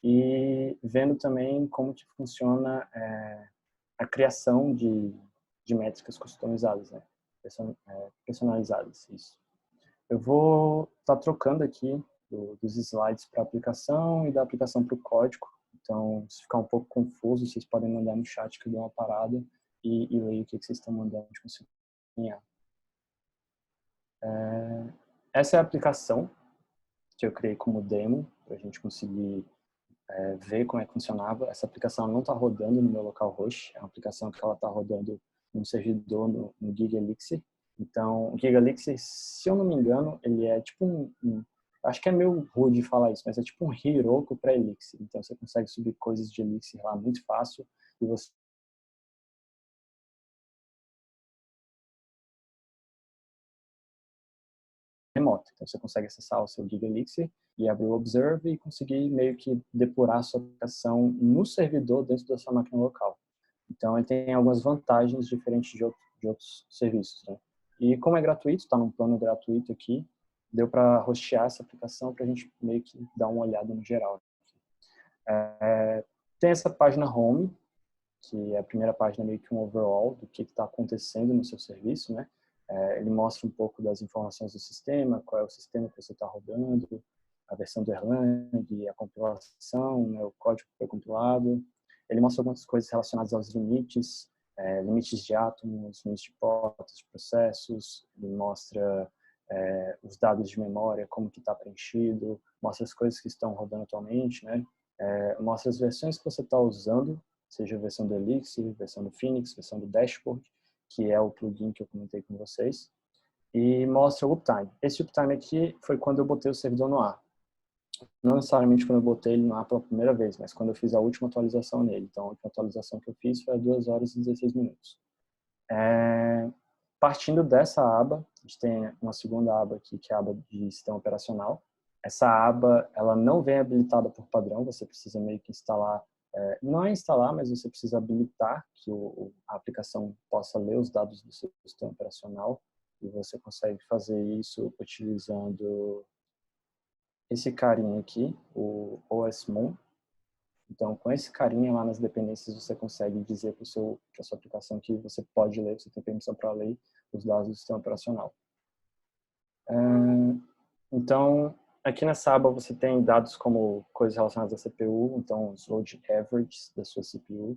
e vendo também como que funciona a criação de métricas customizadas, né? Personalizadas, isso. Eu vou estar trocando aqui dos slides para a aplicação e da aplicação para o código. Então, se ficar um pouco confuso, vocês podem mandar no chat que eu dou uma parada e ler o que vocês estão mandando de conseguir. Essa é a aplicação que eu criei como demo, para a gente conseguir ver como é que funcionava. Essa aplicação não está rodando no meu localhost, é uma aplicação que ela está rodando num servidor no GigaElixir. Então, o GigaElixir, se eu não me engano, ele é tipo acho que é meio rude falar isso, mas é tipo um Heroku para Elixir. Então, você consegue subir coisas de Elixir lá muito fácil e você remota. Então, você consegue acessar o seu GigaElixir e abrir o Observe e conseguir meio que depurar a sua aplicação no servidor dentro da sua máquina local. Então, ele tem algumas vantagens diferentes de outros serviços, né? E como é gratuito, está num plano gratuito aqui, deu para hostear essa aplicação para a gente meio que dar uma olhada no geral. Tem essa página Home, que é a primeira página meio que um overall do que está acontecendo no seu serviço, né? Ele mostra um pouco das informações do sistema, qual é o sistema que você está rodando, a versão do Erlang, a compilação, né, o código que foi compilado. Ele mostra algumas coisas relacionadas aos limites, limites de átomos, limites de portas, de processos. Ele mostra os dados de memória, como que está preenchido, mostra as coisas que estão rodando atualmente, né? Mostra as versões que você está usando, seja a versão do Elixir, versão do Phoenix, versão do Dashboard, que é o plugin que eu comentei com vocês, e mostra o uptime. Esse uptime aqui foi quando eu botei o servidor no ar. Não necessariamente quando eu botei ele no ar pela primeira vez, mas quando eu fiz a última atualização nele. Então, a última atualização que eu fiz foi a 2 horas e 16 minutos. Partindo dessa aba, a gente tem uma segunda aba aqui, que é a aba de sistema operacional. Essa aba, ela não vem habilitada por padrão, você precisa meio que instalar, não é instalar, mas você precisa habilitar que a aplicação possa ler os dados do seu sistema operacional, e você consegue fazer isso utilizando esse carinha aqui, o OSMon. Então, com esse carinha lá nas dependências, você consegue dizer para a sua aplicação que você pode ler, você tem permissão para ler os dados do sistema operacional. Então, aqui nessa aba você tem dados como coisas relacionadas à CPU, então os load averages da sua CPU,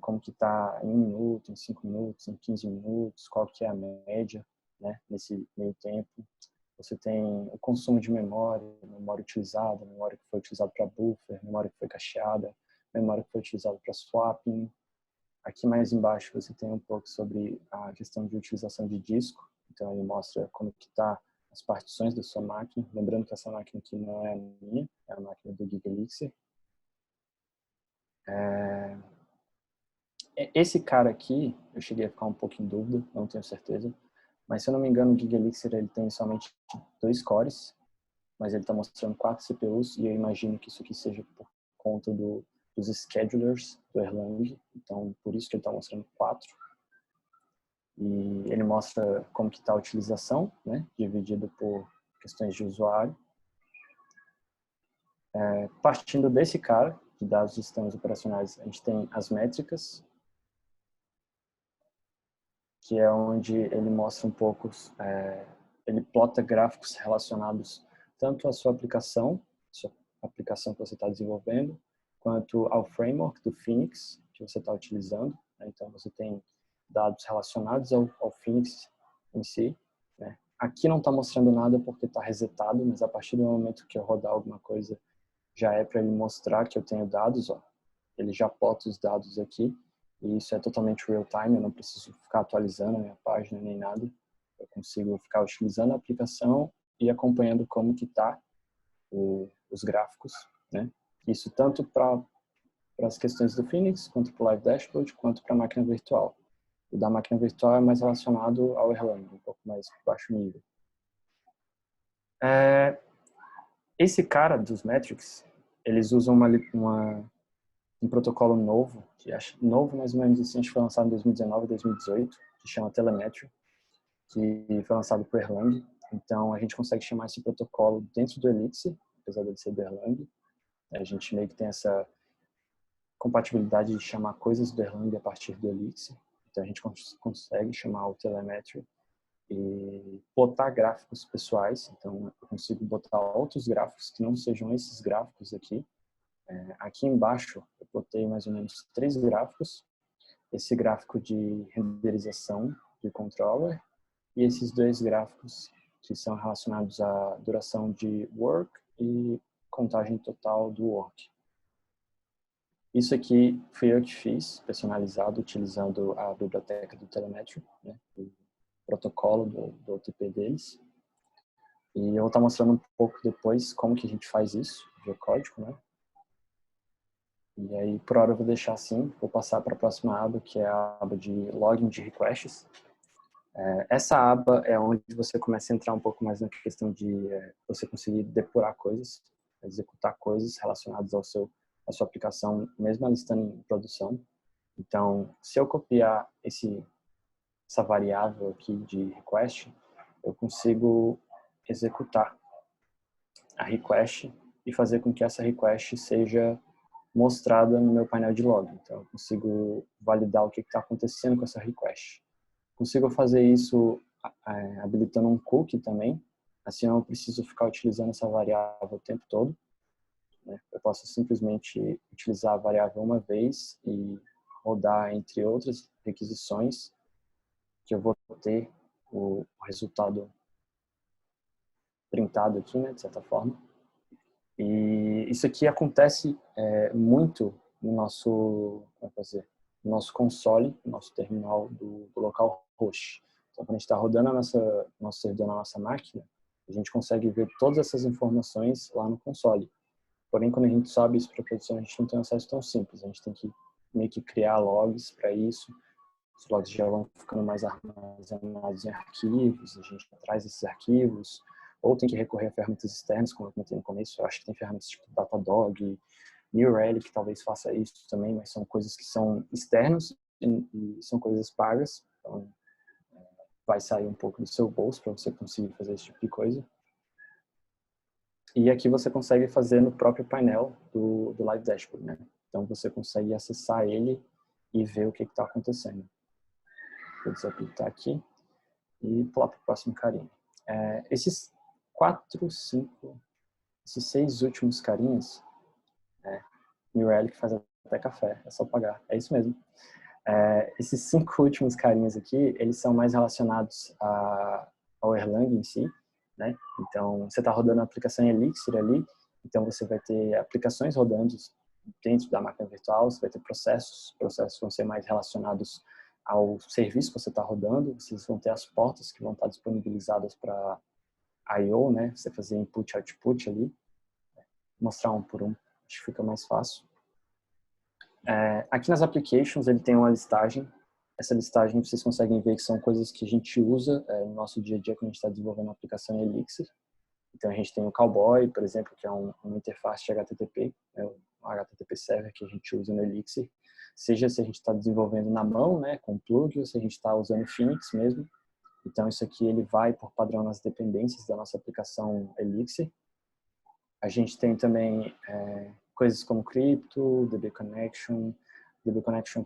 como que está em 1 minuto, em 5 minutos, em 15 minutos, qual que é a média, né, nesse meio tempo. Você tem o consumo de memória utilizada, memória que foi utilizada para buffer, memória que foi cacheada, memória que foi utilizada para swapping. Aqui mais embaixo você tem um pouco sobre a questão de utilização de disco. Então ele mostra como que está as partições da sua máquina. Lembrando que essa máquina aqui não é a minha, é a máquina do GigaElixir. Esse cara aqui, eu cheguei a ficar um pouco em dúvida, não tenho certeza. Mas se eu não me engano, o GigaElixir ele tem somente 2 cores, mas ele está mostrando 4 CPUs, e eu imagino que isso aqui seja por conta dos schedulers do Erlang, então por isso que ele está mostrando 4. E ele mostra como que está a utilização, né, dividido por questões de usuário. Partindo desse cara, de dados de sistemas operacionais, a gente tem as métricas, que é onde ele mostra um pouco, ele plota gráficos relacionados tanto à sua aplicação que você está desenvolvendo, quanto ao framework do Phoenix que você está utilizando. Né? Então, você tem dados relacionados ao Phoenix em si. Né? Aqui não está mostrando nada porque está resetado, mas a partir do momento que eu rodar alguma coisa, já é para ele mostrar que eu tenho dados. Ó. Ele já plota os dados aqui, e isso é totalmente real-time, eu não preciso ficar atualizando a minha página nem nada. Eu consigo ficar utilizando a aplicação e acompanhando como que está os gráficos, né? Isso tanto para as questões do Phoenix, quanto para o Live Dashboard, quanto para a máquina virtual. O da máquina virtual é mais relacionado ao Erlang, um pouco mais baixo nível. Esse cara dos metrics, eles usam um protocolo novo, que acho novo mais ou menos assim, acho que foi lançado em 2019, 2018, que chama Telemetry, que foi lançado por Erlang. Então, a gente consegue chamar esse protocolo dentro do Elixir, apesar de ser do Erlang. A gente meio que tem essa compatibilidade de chamar coisas do Erlang a partir do Elixir. Então a gente consegue chamar o telemetry e botar gráficos pessoais. Então eu consigo botar outros gráficos que não sejam esses gráficos aqui. Aqui embaixo eu botei mais ou menos 3 gráficos. Esse gráfico de renderização de controller e esses 2 gráficos que são relacionados à duração de work e contagem total do work. Isso aqui fui eu que fiz, personalizado, utilizando a biblioteca do Telemetry, né, o protocolo do OTP deles. E eu vou estar mostrando um pouco depois como que a gente faz isso, via código, né? E aí, por hora, eu vou deixar assim, vou passar para a próxima aba, que é a aba de login de requests. Essa aba é onde você começa a entrar um pouco mais na questão de você conseguir depurar coisas, executar coisas relacionadas à sua aplicação, mesmo ela estando em produção. Então, se eu copiar essa variável aqui de request, eu consigo executar a request e fazer com que essa request seja mostrada no meu painel de log. Então, eu consigo validar o que está acontecendo com essa request. Consigo fazer isso habilitando um cookie também, assim eu não preciso ficar utilizando essa variável o tempo todo. Né? Eu posso simplesmente utilizar a variável uma vez e rodar entre outras requisições que eu vou ter o resultado printado aqui, né, de certa forma. E isso aqui acontece muito no nosso, no nosso console, no nosso terminal do localhost. Então, quando a gente está rodando nosso servidor na nossa máquina, a gente consegue ver todas essas informações lá no console. Porém, quando a gente sobe isso para a produção, a gente não tem um acesso tão simples. A gente tem que meio que criar logs para isso. Os logs já vão ficando mais armazenados em arquivos, a gente traz esses arquivos, ou tem que recorrer a ferramentas externas, como eu comentei no começo. Eu acho que tem ferramentas tipo Datadog, New Relic talvez faça isso também, mas são coisas que são externas e são coisas pagas. Então, vai sair um pouco do seu bolso para você conseguir fazer esse tipo de coisa. E aqui você consegue fazer no próprio painel do Live Dashboard, né? Então você consegue acessar ele e ver o que está acontecendo. Vou desabilitar aqui e pular para o próximo carinha. Esses 6 últimos carinhas, New Relic faz até café, é só pagar, é isso mesmo. Esses 5 últimos carinhas aqui, eles são mais relacionados ao Erlang em si, né? Então, você está rodando a aplicação Elixir ali, então você vai ter aplicações rodando dentro da máquina virtual, você vai ter processos vão ser mais relacionados ao serviço que você está rodando, vocês vão ter as portas que vão estar disponibilizadas para I/O, né? Você fazer input e output ali, mostrar um por um, acho que fica mais fácil. Aqui nas applications ele tem uma listagem. Essa listagem vocês conseguem ver que são coisas que a gente usa no nosso dia a dia quando a gente está desenvolvendo a aplicação em Elixir. Então a gente tem o Cowboy, por exemplo, que é uma interface de HTTP, né, um HTTP server que a gente usa no Elixir. Seja se a gente está desenvolvendo na mão, né, com plug, ou se a gente está usando Phoenix mesmo. Então isso aqui ele vai por padrão nas dependências da nossa aplicação Elixir. A gente tem também coisas como Crypto, DB Connection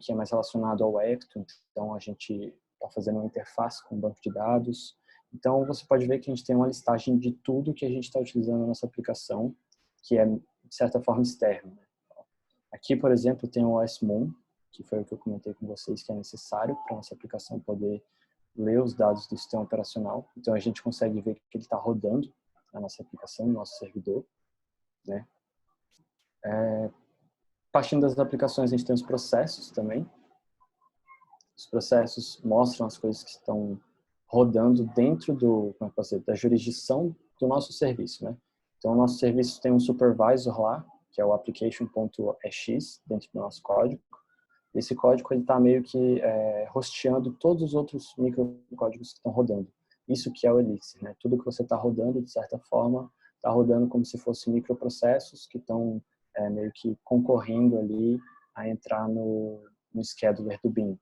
que é mais relacionado ao Ecto, então a gente está fazendo uma interface com o banco de dados. Então você pode ver que a gente tem uma listagem de tudo que a gente está utilizando na nossa aplicação, que é de certa forma externo. Aqui, por exemplo, tem o OS Moon, que foi o que eu comentei com vocês, que é necessário para a nossa aplicação poder ler os dados do sistema operacional. Então a gente consegue ver que ele está rodando na nossa aplicação, no nosso servidor. Né? Partindo das aplicações, a gente tem os processos também. Os processos mostram as coisas que estão rodando dentro da jurisdição do nosso serviço. Né? Então, o nosso serviço tem um supervisor lá, que é o application.ex, dentro do nosso código. Esse código está meio que hosteando todos os outros microcódigos que estão rodando. Isso que é o Elixir. Né? Tudo que você está rodando, de certa forma, está rodando como se fossem microprocessos que estão meio que concorrendo ali a entrar no scheduler do Beam.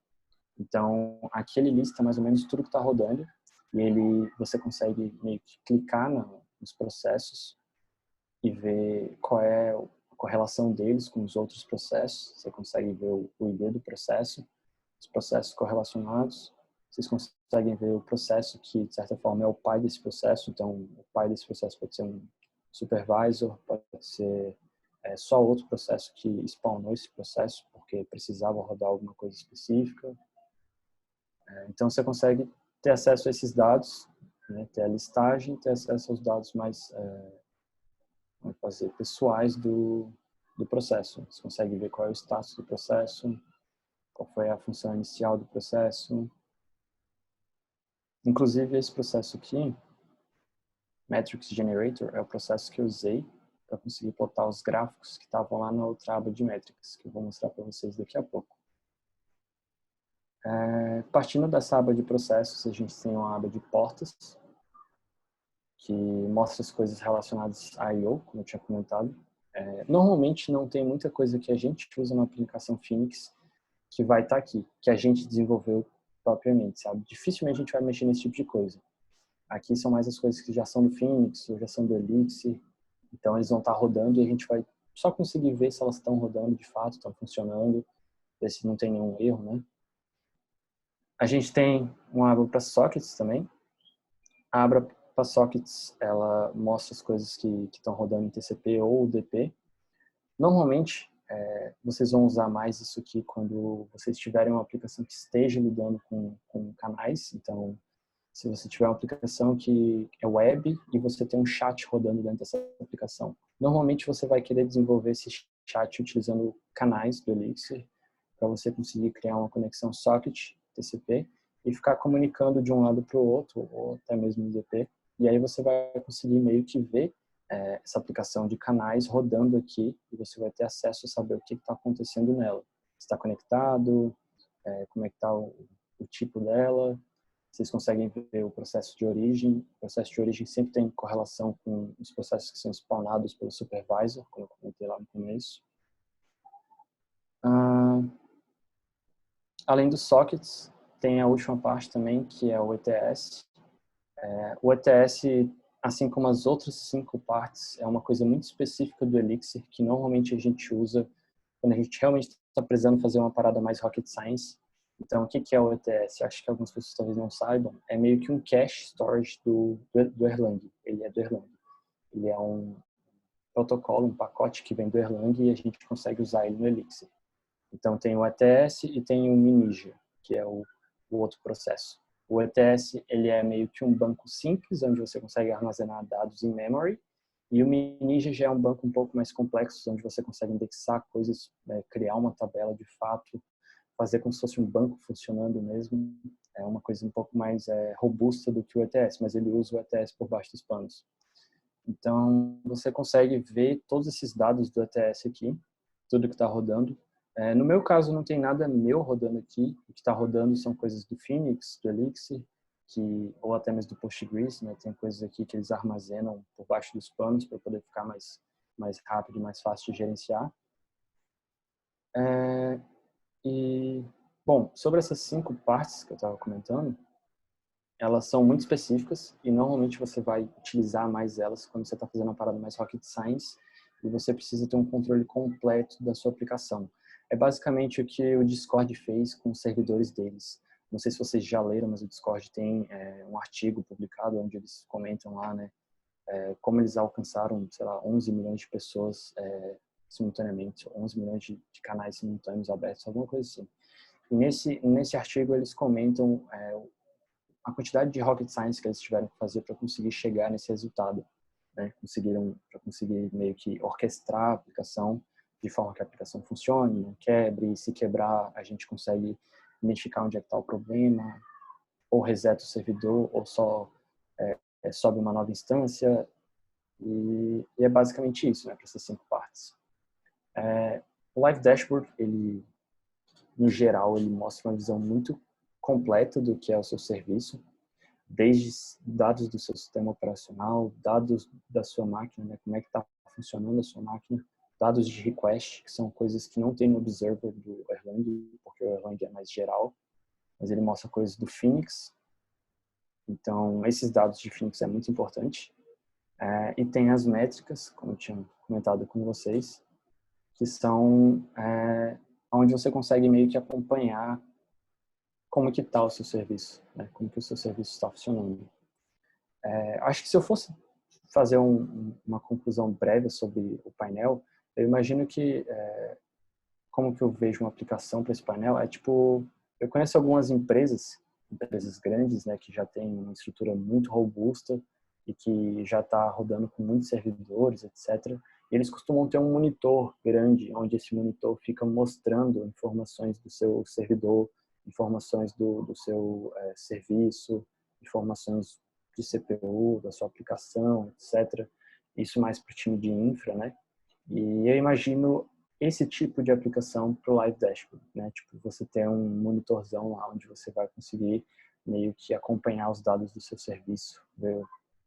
Então, aqui ele lista mais ou menos tudo que está rodando e você consegue meio que clicar nos processos e ver qual é a correlação deles com os outros processos. Você consegue ver o ID do processo, os processos correlacionados. Vocês conseguem ver o processo que, de certa forma, é o pai desse processo. Então, o pai desse processo pode ser um supervisor, pode ser só outro processo que spawnou esse processo, porque precisava rodar alguma coisa específica. Então, você consegue ter acesso a esses dados, né, ter a listagem, ter acesso aos dados mais pessoais do processo. Você consegue ver qual é o status do processo, qual foi a função inicial do processo. Inclusive, esse processo aqui, Metrics Generator, é o processo que eu usei para conseguir plotar os gráficos que estavam lá na outra aba de Metrics, que eu vou mostrar para vocês daqui a pouco. Partindo dessa aba de processos, a gente tem uma aba de portas, que mostra as coisas relacionadas a I/O, como eu tinha comentado. Normalmente não tem muita coisa que a gente usa na aplicação Phoenix que vai estar aqui, que a gente desenvolveu propriamente, sabe? Dificilmente a gente vai mexer nesse tipo de coisa. Aqui são mais as coisas que já são do Phoenix, ou já são do Elixir, então eles vão estar rodando e a gente vai só conseguir ver se elas estão rodando de fato, estão funcionando, ver se não tem nenhum erro, né? A gente tem uma aba para sockets também. A aba para sockets, ela mostra as coisas que estão rodando em TCP ou UDP. Normalmente, vocês vão usar mais isso aqui quando vocês tiverem uma aplicação que esteja lidando com canais. Então, se você tiver uma aplicação que é web e você tem um chat rodando dentro dessa aplicação, normalmente você vai querer desenvolver esse chat utilizando canais do Elixir para você conseguir criar uma conexão socket TCP e ficar comunicando de um lado para o outro, ou até mesmo UDP. E aí você vai conseguir meio que ver essa aplicação de canais rodando aqui e você vai ter acesso a saber o que está acontecendo nela. Se está conectado, como é que está o tipo dela. Vocês conseguem ver o processo de origem. O processo de origem sempre tem correlação com os processos que são spawnados pelo supervisor, como eu comentei lá no começo. Além dos sockets, tem a última parte também, que é o ETS. O ETS, assim como as outras 5 partes, é uma coisa muito específica do Elixir, que normalmente a gente usa quando a gente realmente está precisando fazer uma parada mais rocket science. Então, o que é o ETS? Acho que algumas pessoas talvez não saibam. É meio que um cache storage do Erlang. Ele é do Erlang. Ele é um protocolo, um pacote que vem do Erlang e a gente consegue usar ele no Elixir. Então, tem o ETS e tem o Minija, que é o outro processo. O ETS, ele é meio que um banco simples, onde você consegue armazenar dados em memory, e o Minija já é um banco um pouco mais complexo, onde você consegue indexar coisas, criar uma tabela de fato, fazer como se fosse um banco funcionando mesmo. É uma coisa um pouco mais robusta do que o ETS, mas ele usa o ETS por baixo dos panos. Então, você consegue ver todos esses dados do ETS aqui, tudo que está rodando. No meu caso, não tem nada meu rodando aqui. O que está rodando são coisas do Phoenix, do Elixir, ou até mesmo do Postgres, né? Tem coisas aqui que eles armazenam por baixo dos panos para poder ficar mais rápido e mais fácil de gerenciar. Bom, sobre essas 5 partes que eu estava comentando, elas são muito específicas e normalmente você vai utilizar mais elas quando você está fazendo uma parada mais rocket science e você precisa ter um controle completo da sua aplicação. É basicamente o que o Discord fez com os servidores deles. Não sei se vocês já leram, mas o Discord tem um artigo publicado onde eles comentam lá, né, como eles alcançaram, sei lá, 11 milhões de pessoas simultaneamente, 11 milhões de canais simultâneos abertos, alguma coisa assim. E nesse artigo eles comentam a quantidade de rocket science que eles tiveram que fazer para conseguir chegar nesse resultado, né? Para conseguir meio que orquestrar a aplicação de forma que a aplicação funcione, não quebre, e se quebrar a gente consegue identificar onde é que está o problema, ou reseta o servidor, ou só sobe uma nova instância, e é basicamente isso, né, para essas 5 partes. O Live Dashboard, ele, no geral, ele mostra uma visão muito completa do que é o seu serviço, desde dados do seu sistema operacional, dados da sua máquina, né, como é que está funcionando a sua máquina, dados de request, que são coisas que não tem no Observer do Erlang, porque o Erlang é mais geral, mas ele mostra coisas do Phoenix. Então, esses dados de Phoenix é muito importante. E tem as métricas, como eu tinha comentado com vocês. que são onde você consegue meio que acompanhar como que está o seu serviço, né? Como que o seu serviço está funcionando. Acho que se eu fosse fazer uma conclusão breve sobre o painel, eu imagino que como que eu vejo uma aplicação para esse painel é tipo, eu conheço algumas empresas grandes, né, que já têm uma estrutura muito robusta e que já está rodando com muitos servidores, etc. E eles costumam ter um monitor grande, onde esse monitor fica mostrando informações do seu servidor, informações do seu serviço, informações de CPU, da sua aplicação, etc. Isso mais para o time de infra, né? E eu imagino esse tipo de aplicação para o Live Dashboard, né? Tipo, você tem um monitorzão lá onde você vai conseguir meio que acompanhar os dados do seu serviço, ver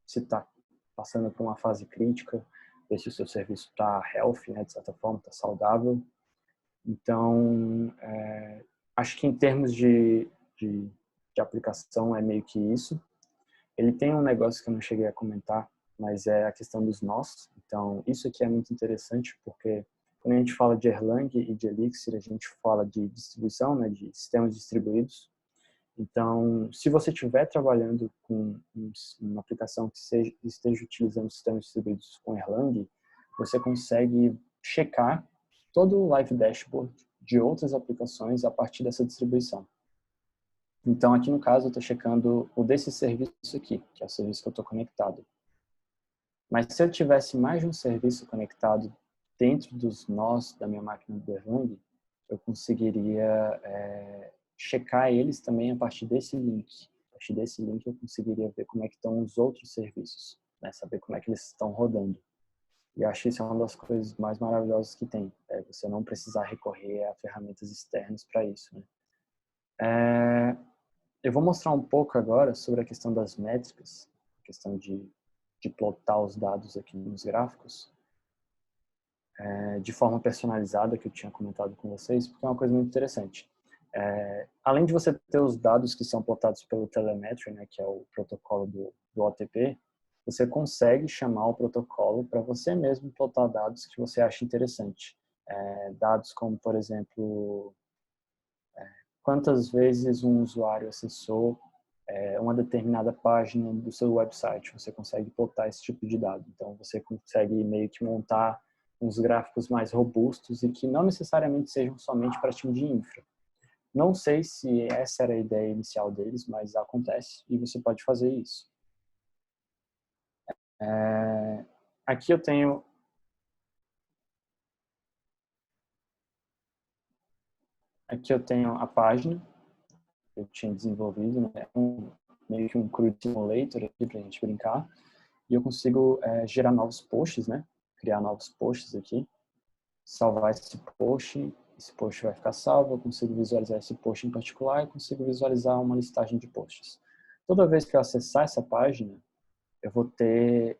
se está passando por uma fase crítica, ver se o seu serviço está healthy, né? De certa forma, está saudável. Então, acho que em termos de aplicação é meio que isso. Ele tem um negócio que eu não cheguei a comentar, mas é a questão dos nós. Então, isso aqui é muito interessante porque quando a gente fala de Erlang e de Elixir, a gente fala de distribuição, né, de sistemas distribuídos. Então, se você estiver trabalhando com uma aplicação que esteja utilizando sistemas distribuídos com Erlang, você consegue checar todo o Live Dashboard de outras aplicações a partir dessa distribuição. Então, aqui no caso, eu estou checando o desse serviço aqui, que é o serviço que eu estou conectado. Mas se eu tivesse mais de um serviço conectado dentro dos nós da minha máquina do Erlang, eu conseguiria checar eles também a partir desse link. A partir desse link eu conseguiria ver como é que estão os outros serviços, né? Saber como é que eles estão rodando. E acho que isso é uma das coisas mais maravilhosas que tem, você não precisar recorrer a ferramentas externas para isso, né? Eu vou mostrar um pouco agora sobre a questão das métricas, a questão de plotar os dados aqui nos gráficos, de forma personalizada, que eu tinha comentado com vocês, porque é uma coisa muito interessante. Além de você ter os dados que são plotados pelo telemetry, né, que é o protocolo do OTP, você consegue chamar o protocolo para você mesmo plotar dados que você acha interessante. Dados como, por exemplo, quantas vezes um usuário acessou uma determinada página do seu website. Você consegue plotar esse tipo de dado. Então, você consegue meio que montar uns gráficos mais robustos e que não necessariamente sejam somente para time de infra. Não sei se essa era a ideia inicial deles, mas acontece e você pode fazer isso. Aqui eu tenho a página que eu tinha desenvolvido, né? Meio que um crude simulator aqui para a gente brincar. E eu consigo gerar novos posts, né? Criar novos posts aqui, salvar esse post vai ficar salvo, eu consigo visualizar esse post em particular e consigo visualizar uma listagem de posts. Toda vez que eu acessar essa página, eu vou ter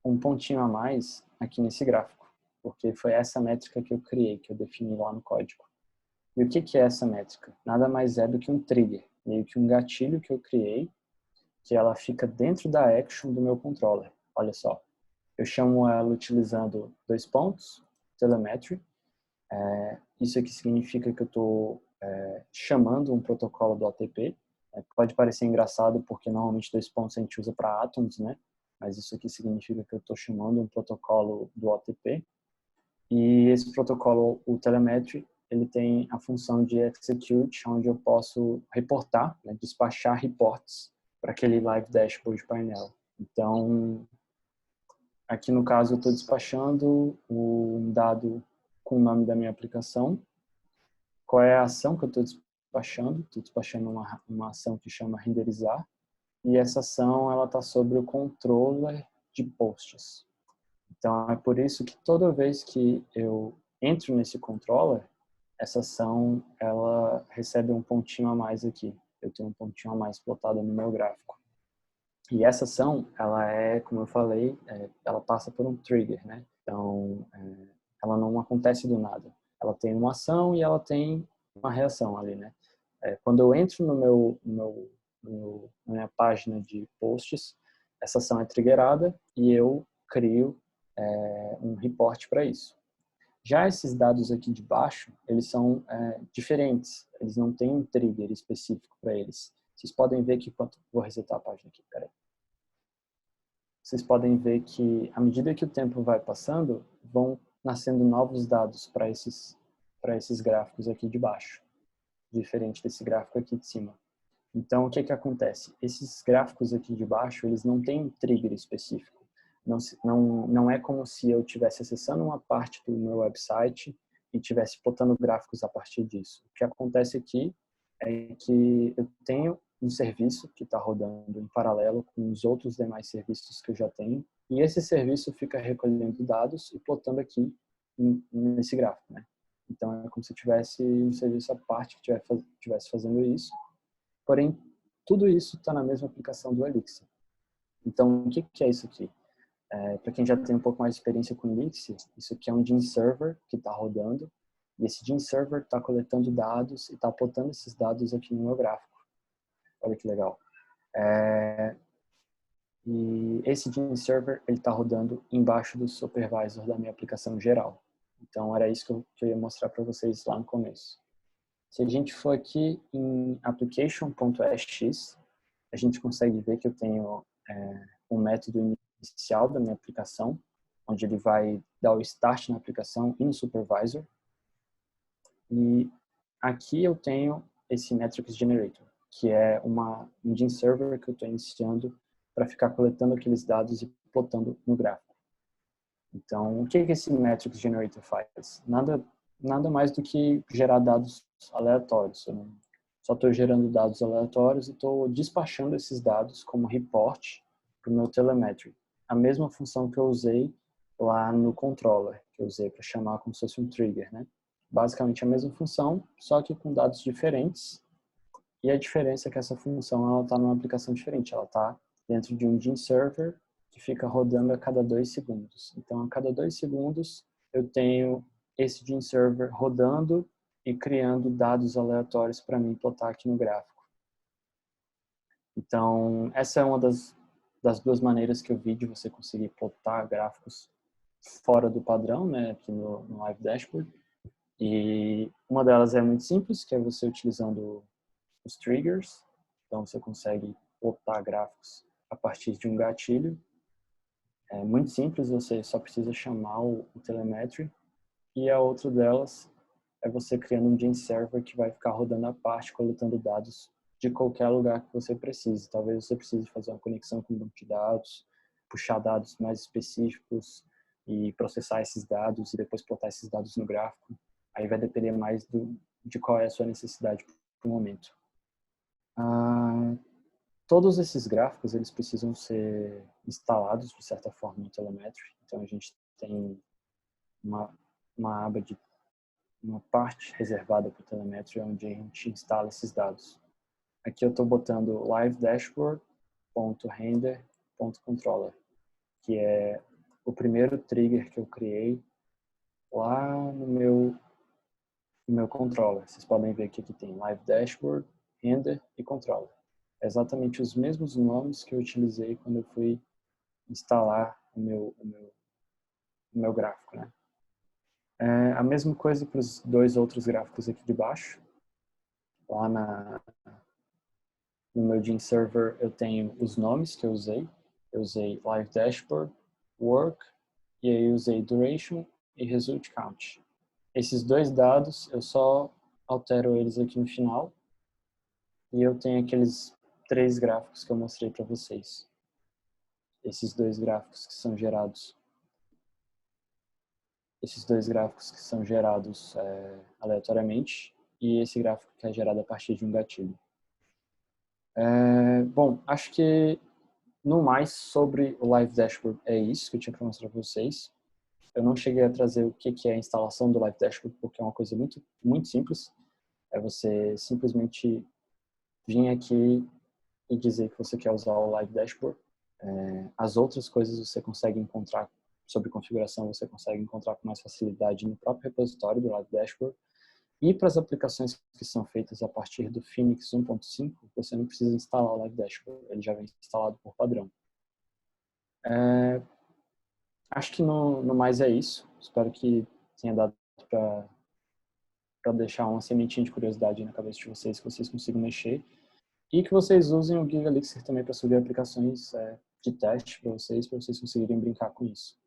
um pontinho a mais aqui nesse gráfico, porque foi essa métrica que eu criei, que eu defini lá no código. E o que é essa métrica? Nada mais é do que um trigger, meio que um gatilho que eu criei, que ela fica dentro da action do meu controller. Olha só, eu chamo ela utilizando 2 pontos, telemetry. Isso aqui significa que eu estou chamando um protocolo do OTP. Pode parecer engraçado porque normalmente 2 pontos a gente usa para Atoms, né? Mas isso aqui significa que eu estou chamando um protocolo do OTP. E esse protocolo, o telemetry, ele tem a função de execute, onde eu posso reportar, né, despachar reports para aquele live dashboard painel. Então, aqui no caso eu estou despachando um dado com o nome da minha aplicação. Qual é a ação que eu estou despachando? Estou despachando uma ação que chama renderizar. E essa ação ela está sobre o controller de posts. Então, é por isso que toda vez que eu entro nesse controller, essa ação ela recebe um pontinho a mais aqui. Eu tenho um pontinho a mais plotado no meu gráfico. E essa ação, ela como eu falei, ela passa por um trigger, né? Então, ela não acontece do nada. Ela tem uma ação e ela tem uma reação ali, né? Quando eu entro na minha página de posts, essa ação é triggerada e eu crio um report para isso. Já esses dados aqui de baixo, eles são diferentes, eles não têm um trigger específico para eles. Vocês podem ver que, vou resetar a página aqui, peraí. Vocês podem ver que, à medida que o tempo vai passando, vão nascendo novos dados para esses gráficos aqui de baixo, diferente desse gráfico aqui de cima. Então, o que que acontece? Esses gráficos aqui de baixo, eles não têm um trigger específico. Não é como se eu estivesse acessando uma parte do meu website e estivesse plotando gráficos a partir disso. O que acontece aqui é que eu tenho um serviço que está rodando em paralelo com os outros demais serviços que eu já tenho, e esse serviço fica recolhendo dados e plotando aqui nesse gráfico, né? Então, é como se tivesse um serviço à parte que estivesse fazendo isso, porém, tudo isso está na mesma aplicação do Elixir. Então, o que que é isso aqui? Para quem já tem um pouco mais de experiência com Elixir, isso aqui é um Gene Server que está rodando, e esse Gene Server está coletando dados e está plotando esses dados aqui no meu gráfico. Olha que legal. E esse Gene Server está rodando embaixo do supervisor da minha aplicação geral. Então, era isso que eu ia mostrar para vocês lá no começo. Se a gente for aqui em application.sx, a gente consegue ver que eu tenho um método inicial da minha aplicação, onde ele vai dar o start na aplicação e no supervisor. E aqui eu tenho esse metrics generator, que é um Gene Server que eu estou iniciando para ficar coletando aqueles dados e plotando no gráfico. Então, o que esse metrics generator faz? Nada mais do que gerar dados aleatórios. Eu não, só estou gerando dados aleatórios e estou despachando esses dados como report para o meu telemetry. A mesma função que eu usei lá no controller, que eu usei para chamar como se fosse um trigger, né? Basicamente a mesma função, só que com dados diferentes. E a diferença é que essa função está numa aplicação diferente. Ela está dentro de um Gene Server que fica rodando a cada 2 segundos. Então, a cada 2 segundos, eu tenho esse Gene Server rodando e criando dados aleatórios para mim plotar aqui no gráfico. Então, essa é uma das duas maneiras que eu vi de você conseguir plotar gráficos fora do padrão, né, aqui no Live Dashboard. E uma delas é muito simples, que é você utilizando os triggers. Então, você consegue plotar gráficos a partir de um gatilho. É muito simples, você só precisa chamar o telemetry. E a outra delas é você criando um Gene Server que vai ficar rodando à parte, coletando dados de qualquer lugar que você precise. Talvez você precise fazer uma conexão com um banco de dados, puxar dados mais específicos e processar esses dados e depois plotar esses dados no gráfico. Aí vai depender mais de qual é a sua necessidade para o momento. Todos esses gráficos eles precisam ser instalados de certa forma no telemetry. Então a gente tem uma aba uma parte reservada para o telemetry onde a gente instala esses dados. Aqui eu estou botando live dashboard.render.controller, que é o primeiro trigger que eu criei lá no meu controller. Vocês podem ver que aqui tem live dashboard, render e controller. É exatamente os mesmos nomes que eu utilizei quando eu fui instalar o meu gráfico, né? A mesma coisa para os dois outros gráficos aqui de baixo. Lá no meu Gene Server eu tenho os nomes que eu usei. Eu usei Live Dashboard, Work, e aí eu usei Duration e Result Count. Esses dois dados eu só altero eles aqui no final. E eu tenho aqueles 3 gráficos que eu mostrei para vocês. Esses dois gráficos que são gerados aleatoriamente e esse gráfico que é gerado a partir de um gatilho. Bom, acho que no mais sobre o Live Dashboard é isso que eu tinha para mostrar para vocês. Eu não cheguei a trazer o que é a instalação do Live Dashboard porque é uma coisa muito, muito simples. É você simplesmente vir aqui e dizer que você quer usar o Live Dashboard. As outras coisas você consegue encontrar sobre configuração, você consegue encontrar com mais facilidade no próprio repositório do Live Dashboard. E para as aplicações que são feitas a partir do Phoenix 1.5, você não precisa instalar o Live Dashboard, ele já vem instalado por padrão. Acho que no mais é isso. Espero que tenha dado para deixar uma sementinha de curiosidade na cabeça de vocês, que vocês consigam mexer. E que vocês usem o Giga Elixir também para subir aplicações de teste para vocês conseguirem brincar com isso.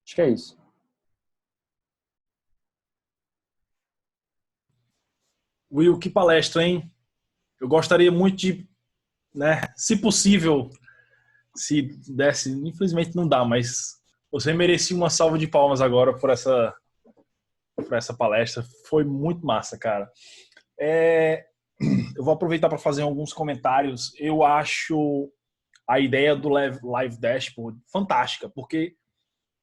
Acho que é isso. Will, que palestra, hein? Eu gostaria muito de, né, se possível, se desse, infelizmente não dá, mas você merecia uma salva de palmas agora por essa palestra. Foi muito massa, cara. Eu vou aproveitar para fazer alguns comentários. Eu acho a ideia do Live Dashboard fantástica, porque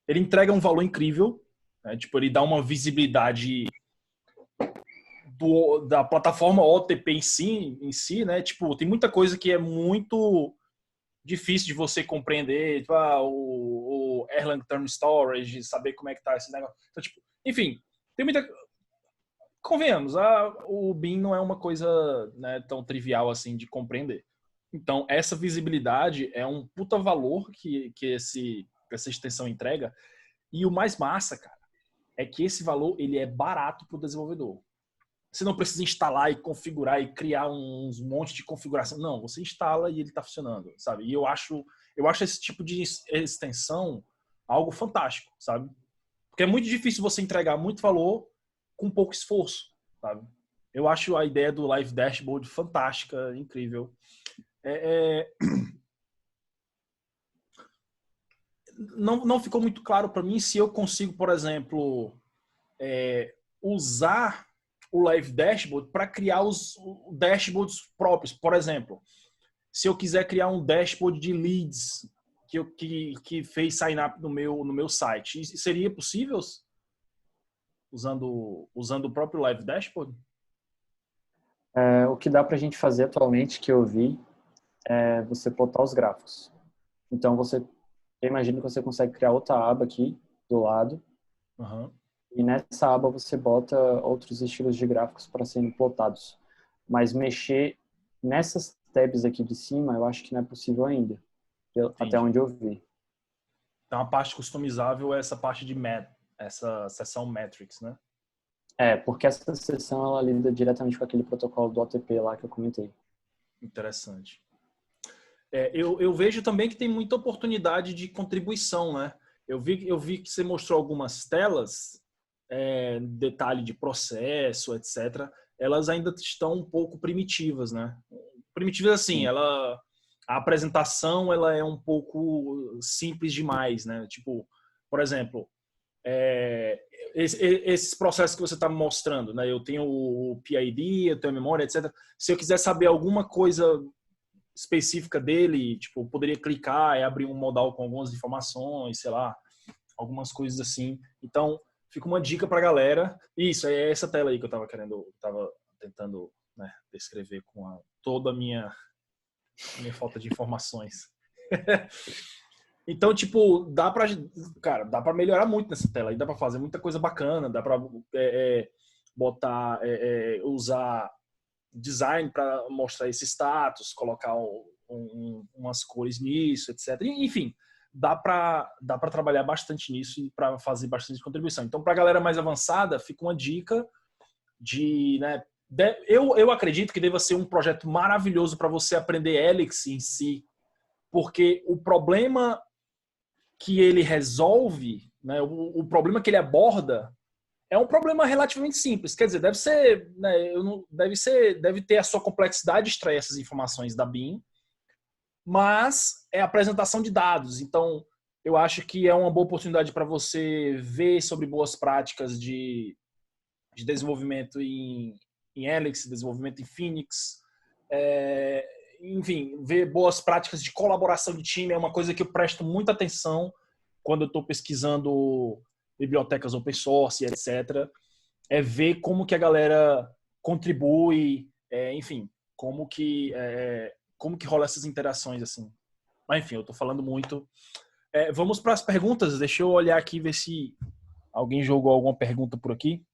ele entrega um valor incrível, né? Tipo, ele dá uma visibilidade da plataforma OTP em si, né? Tipo, tem muita coisa que é muito difícil de você compreender, tipo, o Erlang Term Storage, saber como é que tá esse negócio. Então, tipo, enfim, tem muita... Convenhamos, o BIM não é uma coisa, né, tão trivial assim de compreender. Então, essa visibilidade é um puta valor que essa extensão entrega. E o mais massa, cara, é que esse valor ele é barato para o desenvolvedor. Você não precisa instalar e configurar e criar uns monte de configuração. Não, você instala e ele está funcionando, sabe? E eu acho esse tipo de extensão algo fantástico, sabe? Porque é muito difícil você entregar muito valor com pouco esforço, sabe? Eu acho a ideia do Live Dashboard fantástica, incrível. Não ficou muito claro para mim se eu consigo, por exemplo, usar o Live Dashboard para criar os dashboards próprios. Por exemplo, se eu quiser criar um dashboard de leads que fez sign up no meu site, seria possível usando o próprio Live Dashboard? O que dá para a gente fazer atualmente, que eu vi, é você plotar os gráficos. Então, eu imagino que você consegue criar outra aba aqui do lado. Uhum. E nessa aba você bota outros estilos de gráficos para serem plotados. Mas mexer nessas tabs aqui de cima, eu acho que não é possível ainda, até onde eu vi. Então, a parte customizável é essa parte de essa seção metrics, né? Porque essa seção ela lida diretamente com aquele protocolo do OTP lá que eu comentei. Interessante. Eu vejo também que tem muita oportunidade de contribuição, né? Eu vi que você mostrou algumas telas, detalhe de processo, etc. Elas ainda estão um pouco primitivas, né? Primitivas assim, a apresentação ela é um pouco simples demais, né? Tipo, por exemplo, esses processos que você está me mostrando, né? Eu tenho o PID, eu tenho a memória, etc. Se eu quiser saber alguma coisa específica dele, tipo, eu poderia clicar e abrir um modal com algumas informações, sei lá, algumas coisas assim. Então, fica uma dica pra galera. Isso, é essa tela aí que eu tava tentando, né, descrever com toda a minha falta de informações. Então, tipo, dá pra melhorar muito nessa tela. E dá pra fazer muita coisa bacana, dá pra botar, usar design para mostrar esse status, colocar umas cores nisso, etc. Enfim, dá para trabalhar bastante nisso e para fazer bastante contribuição. Então, para a galera mais avançada, fica uma dica de, né, eu acredito que deva ser um projeto maravilhoso para você aprender Elix em si, porque o problema que ele resolve, né, o problema que ele aborda é um problema relativamente simples. Quer dizer, deve ser, né, deve ter a sua complexidade de extrair essas informações da BIM, mas é a apresentação de dados. Então, eu acho que é uma boa oportunidade para você ver sobre boas práticas de desenvolvimento em Helix, desenvolvimento em Phoenix, enfim, ver boas práticas de colaboração de time é uma coisa que eu presto muita atenção quando eu estou pesquisando bibliotecas open source, etc. É ver como que a galera contribui, enfim, como que rola essas interações assim. Mas enfim, eu tô falando muito. Vamos para as perguntas. Deixa eu olhar aqui ver se alguém jogou alguma pergunta por aqui.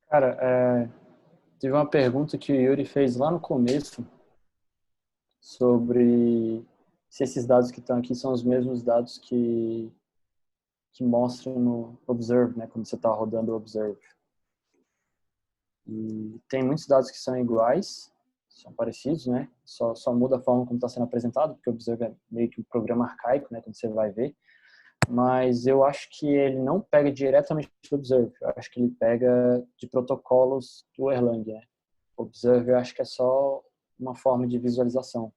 Cara, teve uma pergunta que o Yuri fez lá no começo sobre se esses dados que estão aqui são os mesmos dados que que mostra no Observe, né, quando você está rodando o Observe. E tem muitos dados que são iguais, são parecidos, né? Só muda a forma como está sendo apresentado, porque o Observe é meio que um programa arcaico, né, quando você vai ver. Mas eu acho que ele não pega diretamente do Observe. Eu acho que ele pega de protocolos do Erlang, né? O Observe eu acho que é só uma forma de visualização.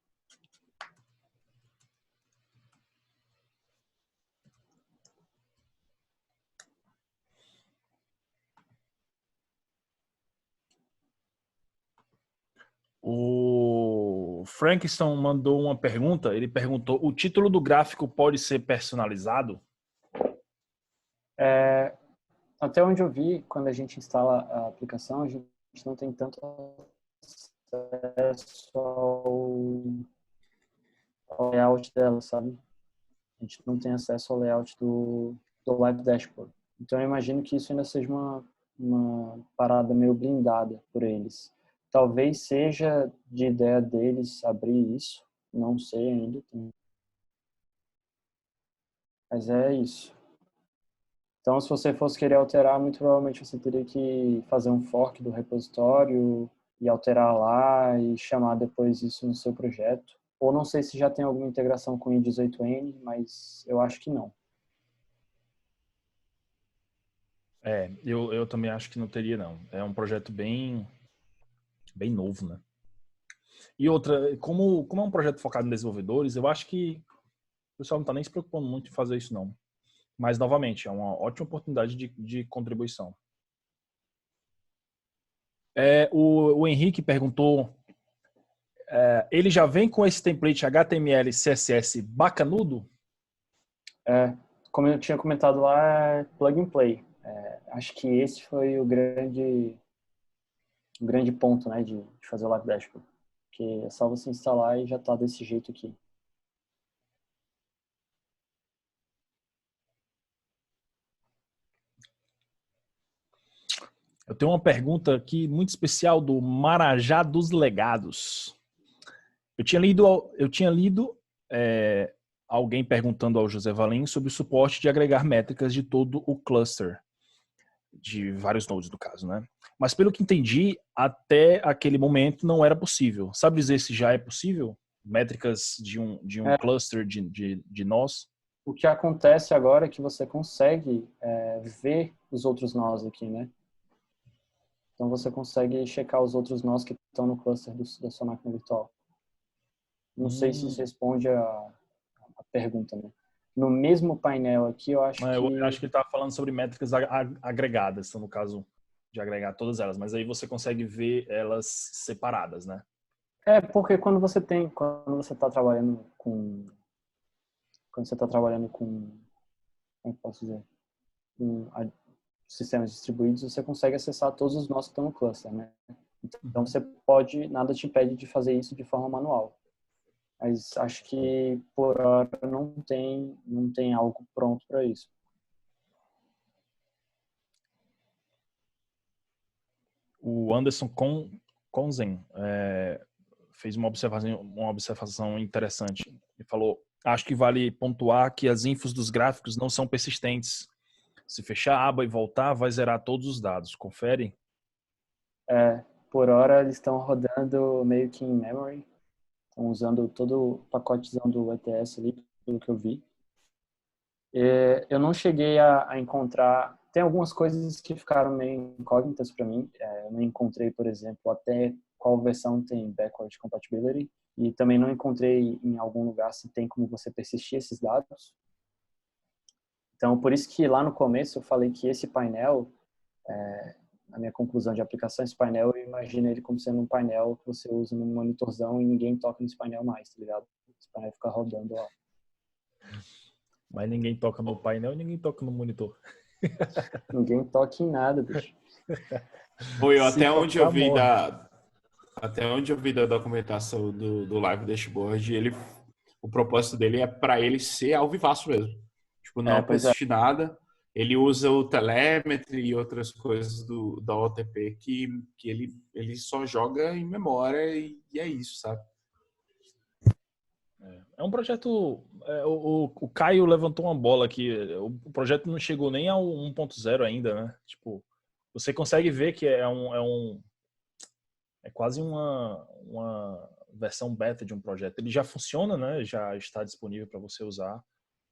O Frankston mandou uma pergunta. Ele perguntou: o título do gráfico pode ser personalizado? Até onde eu vi, quando a gente instala a aplicação, a gente não tem tanto acesso ao layout dela, sabe? A gente não tem acesso ao layout do Live Dashboard. Então, eu imagino que isso ainda seja uma parada meio blindada por eles. Talvez seja de ideia deles abrir isso, não sei ainda. Mas é isso. Então, se você fosse querer alterar, muito provavelmente você teria que fazer um fork do repositório e alterar lá e chamar depois isso no seu projeto. Ou não sei se já tem alguma integração com o i18n, mas eu acho que não. Eu também acho que não teria, não. É um projeto bem novo, né? E outra, como é um projeto focado em desenvolvedores, eu acho que o pessoal não está nem se preocupando muito em fazer isso, não. Mas, novamente, é uma ótima oportunidade de contribuição. O Henrique perguntou, ele já vem com esse template HTML e CSS bacanudo? Como eu tinha comentado lá, é plug and play. Acho que esse foi o grande ponto, né, de fazer o Live Dashboard. Porque é só você instalar e já está desse jeito aqui. Eu tenho uma pergunta aqui muito especial do Marajá dos Legados. Eu tinha lido alguém perguntando ao José Valim sobre o suporte de agregar métricas de todo o cluster, de vários nodes no caso, né? Mas pelo que entendi, até aquele momento não era possível. Sabe dizer se já é possível? Métricas de um cluster de nós? O que acontece agora é que você consegue ver os outros nós aqui, né? Então você consegue checar os outros nós que estão no cluster da sua máquina virtual. Não sei se isso responde a pergunta, né? No mesmo painel aqui, eu acho Eu que... acho que ele estava falando sobre métricas agregadas, então, no caso de agregar todas elas, mas aí você consegue ver elas separadas, né? Porque quando você está trabalhando como posso dizer, com sistemas distribuídos, você consegue acessar todos os nós que estão no cluster, né? Então você nada te impede de fazer isso de forma manual. Mas acho que por hora não tem algo pronto para isso. O Anderson Konzen fez uma observação interessante. Ele falou: acho que vale pontuar que as infos dos gráficos não são persistentes. Se fechar a aba e voltar, vai zerar todos os dados. Confere? Por hora eles estão rodando meio que em memory. Estão usando todo o pacotezão do ETS ali, pelo que eu vi. Eu não cheguei a encontrar... Tem algumas coisas que ficaram meio incógnitas para mim. Eu não encontrei, por exemplo, até qual versão tem backward compatibility. E também não encontrei em algum lugar se tem como você persistir esses dados. Então, por isso que lá no começo eu falei que esse painel, na minha conclusão de aplicação, esse painel, eu imagino ele como sendo um painel que você usa num monitorzão e ninguém toca nesse painel mais, tá ligado? Esse painel fica rodando lá. Mas ninguém toca no painel e ninguém toca no monitor. Ninguém toca em nada, bicho. Foi Se até onde tocar, eu vi morre. da documentação do Live Dashboard, o propósito dele é para ele ser ao vivaço mesmo. Tipo, não Pois é. persistir nada. Ele usa o telemetry e outras coisas da OTP que ele só joga em memória e é isso, sabe? É um projeto... o Caio levantou uma bola aqui. O projeto não chegou nem ao 1.0 ainda, né? Tipo, você consegue ver que é quase uma versão beta de um projeto. Ele já funciona, né? Já está disponível para você usar,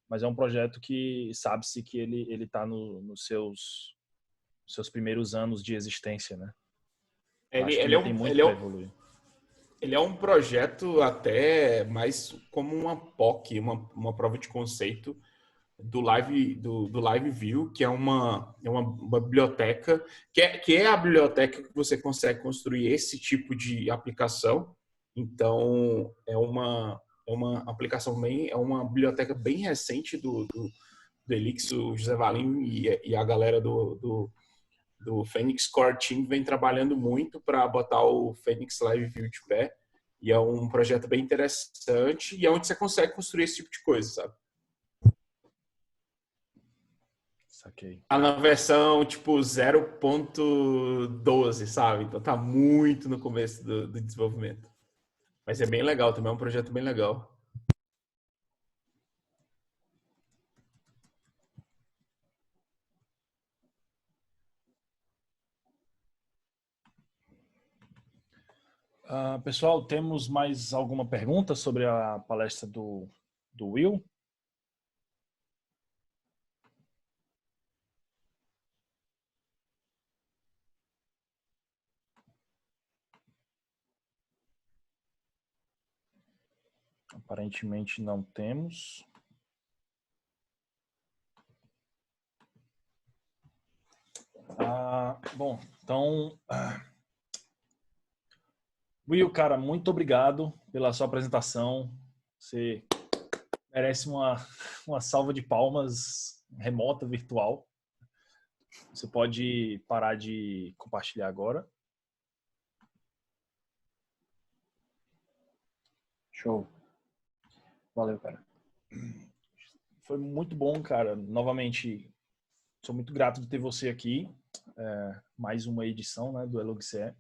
mas é um projeto que sabe-se que ele está nos seus primeiros anos de existência, né? Eu Ele, acho que ele, é ainda tem um, muito ele, é para um, evoluir. ele é um projeto até mais como uma POC, uma prova de conceito do Live View, que é uma biblioteca, que é a biblioteca que você consegue construir esse tipo de aplicação. Então, é uma aplicação é uma biblioteca bem recente do Elix, o José Valim e a galera do Phoenix Core Team vem trabalhando muito para botar o Phoenix Live View de pé. E é um projeto bem interessante e é onde você consegue construir esse tipo de coisa, sabe? Saquei. Tá na versão tipo 0.12, sabe? Então tá muito no começo do desenvolvimento. Mas é bem legal também, é um projeto bem legal. Pessoal, temos mais alguma pergunta sobre a palestra do Will? Aparentemente não temos. Bom, então... Will, cara, muito obrigado pela sua apresentação. Você merece uma salva de palmas remota, virtual. Você pode parar de compartilhar agora. Show. Valeu, cara. Foi muito bom, cara. Novamente, sou muito grato de ter você aqui. Mais uma edição, né, do Elogse.